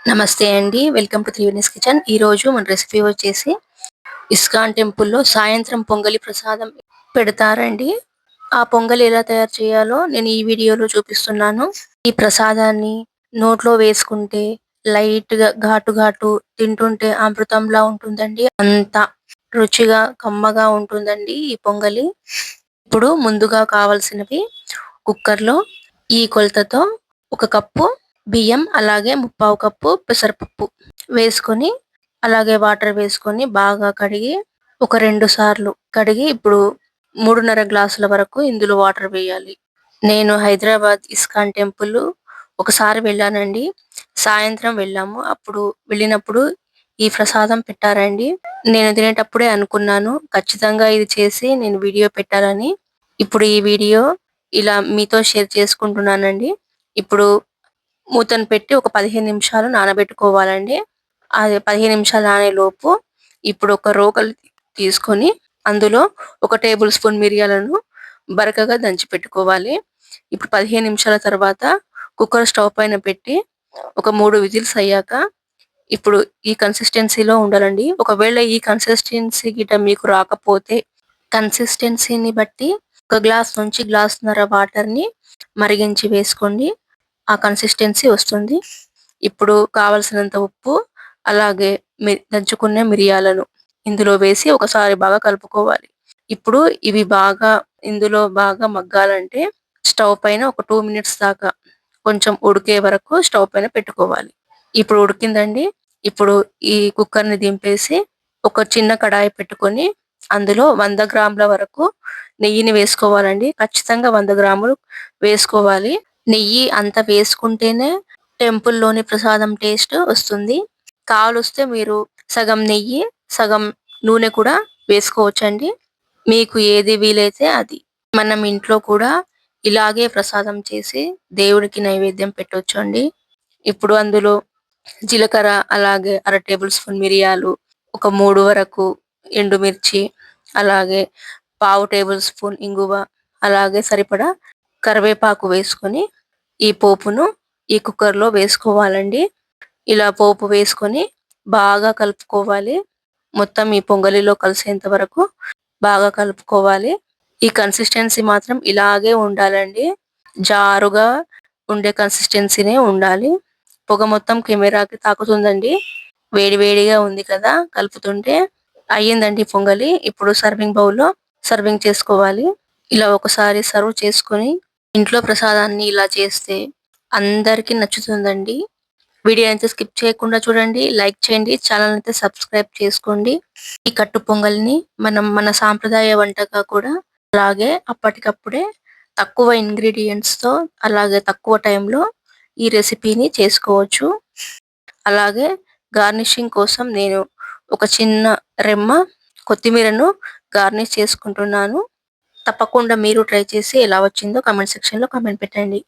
నమస్తే అండి. Welcome to Triveni's kitchen. ఈరోజు మన రెసిపీ వచ్చేసి ఇస్కాన్ టెంపుల్‌లో సాయంత్రం పొంగలి ప్రసాదం పెడతారండి. ఆ పొంగలి ఎలా తయారు చేయాలో నేను ఈ వీడియోలో చూపిస్తున్నాను. ఈ ప్రసాదాన్ని నోట్లో వేసుకుంటే లైట్‌గా ఘాటు ఘాటు తింటుంటే అమృతంలా ఉంటుందండి. అంత రుచిగా, కమ్మగా ఉంటుందండి ఈ పొంగలి. ఇప్పుడు ముందుగా కావాల్సినవి కుక్కర్‌లో ఈ కొలతతో ఒక కప్పు బియ్యం, అలాగే ముప్పావు కప్పు పెసరపప్పు వేసుకొని, అలాగే వాటర్ వేసుకొని బాగా కడిగి ఒక 2 సార్లు కడిగి ఇప్పుడు 3:30 గ్లాసుల వరకు ఇందులో వాటర్ వేయాలి. నేను హైదరాబాద్ ఇస్కాన్ టెంపుల్ ఒకసారి వెళ్ళానండి. సాయంత్రం వెళ్ళాము. అప్పుడు వెళ్ళినప్పుడు ఈ ప్రసాదం పెట్టారండి. నేను తినేటప్పుడే అనుకున్నాను ఖచ్చితంగా ఇది చేసి నేను వీడియో పెట్టాలని. ఇప్పుడు ఈ వీడియో ఇలా మీతో షేర్ చేసుకుంటున్నానండి. ఇప్పుడు మూతను పెట్టి ఒక 15 నిమిషాలు నానబెట్టుకోవాలండి. అది 15 నిమిషాలు నానేలోపు ఇప్పుడు ఒక రోకలి తీసుకొని అందులో ఒక టేబుల్ స్పూన్ మిరియాలను బరకగా దంచి పెట్టుకోవాలి. ఇప్పుడు 15 నిమిషాల తర్వాత కుక్కర్ స్టవ్ పైన పెట్టి ఒక 3 విజిల్స్ అయ్యాక ఇప్పుడు ఈ కన్సిస్టెన్సీలో ఉండాలండి. ఒకవేళ ఈ కన్సిస్టెన్సీ గిట్ట మీకు రాకపోతే కన్సిస్టెన్సీని బట్టి ఒక గ్లాస్ నుంచి గ్లాసున్నర వాటర్‌ని మరిగించి వేసుకోండి. ఆ కన్సిస్టెన్సీ వస్తుంది. ఇప్పుడు కావలసినంత ఉప్పు, అలాగే దంచుకున్న మిరియాలను ఇందులో వేసి ఒకసారి బాగా కలుపుకోవాలి. ఇప్పుడు ఇవి ఇందులో బాగా మగ్గాలంటే స్టవ్ పైన ఒక 2 మినిట్స్ దాకా కొంచెం ఉడికే వరకు స్టవ్ పైన పెట్టుకోవాలి. ఇప్పుడు ఉడికిందండి. ఇప్పుడు ఈ కుక్కర్‌ని దింపేసి ఒక చిన్న కడాయి పెట్టుకొని అందులో 100 గ్రాముల వరకు నెయ్యిని వేసుకోవాలండి. ఖచ్చితంగా 100 గ్రాములు వేసుకోవాలి. నెయ్యి అంత వేసుకుంటేనే టెంపుల్‌లోని ప్రసాదం టేస్ట్ వస్తుంది. కావలిస్తే మీరు సగం నెయ్యి, సగం నూనె కూడా వేసుకోవచ్చండి. మీకు ఏది వీలైతే అది. మనం ఇంట్లో కూడా ఇలాగే ప్రసాదం చేసి దేవుడికి నైవేద్యం పెట్టొచ్చండి. ఇప్పుడు అందులో జీలకర్ర, అలాగే అర టేబుల్ స్పూన్ మిరియాలు, ఒక 3 వరకు ఎండుమిర్చి, అలాగే పావు టేబుల్ స్పూన్ ఇంగువ, అలాగే సరిపడా కరివేపాకు వేసుకొని ఈ పోపును ఈ కుక్కర్‌లో వేసుకోవాలండి. ఇలా పోపు వేసుకొని బాగా కలుపుకోవాలి. మొత్తం ఈ పొంగలిలో కలిసేంత వరకు బాగా కలుపుకోవాలి. ఈ కన్సిస్టెన్సీ మాత్రం ఇలాగే ఉండాలండి. జారుగా ఉండే కన్సిస్టెన్సీనే ఉండాలి. పొగ మొత్తం కెమెరాకి తాకుతుందండి. వేడి వేడిగా ఉంది కదా కలుపుతుంటే. అయ్యిందండి పొంగలి. ఇప్పుడు సర్వింగ్ బౌల్‌లో సర్వింగ్ చేసుకోవాలి. ఇలా ఒకసారి సర్వ్ చేసుకొని ఇంట్లో ప్రసాదాన్ని ఇలా చేస్తే అందరికి నచ్చుతుందండి. వీడియో అయితే స్కిప్ చేయకుండా చూడండి. లైక్ చేయండి. ఛానెల్ అయితే సబ్స్క్రైబ్ చేసుకోండి. ఈ కట్టు పొంగల్‌ని మనం మన సాంప్రదాయ వంటగా కూడా అలాగే అప్పటికప్పుడే తక్కువ ఇంగ్రీడియెంట్స్‌తో అలాగే తక్కువ టైంలో ఈ రెసిపీని చేసుకోవచ్చు. అలాగే గార్నిషింగ్ కోసం నేను ఒక చిన్న రెమ్మ కొత్తిమీరను గార్నిష్ చేసుకుంటున్నాను. తప్పకుండా మీరు ట్రై చేసి ఎలా వచ్చిందో కామెంట్ సెక్షన్‌లో కామెంట్ పెట్టండి.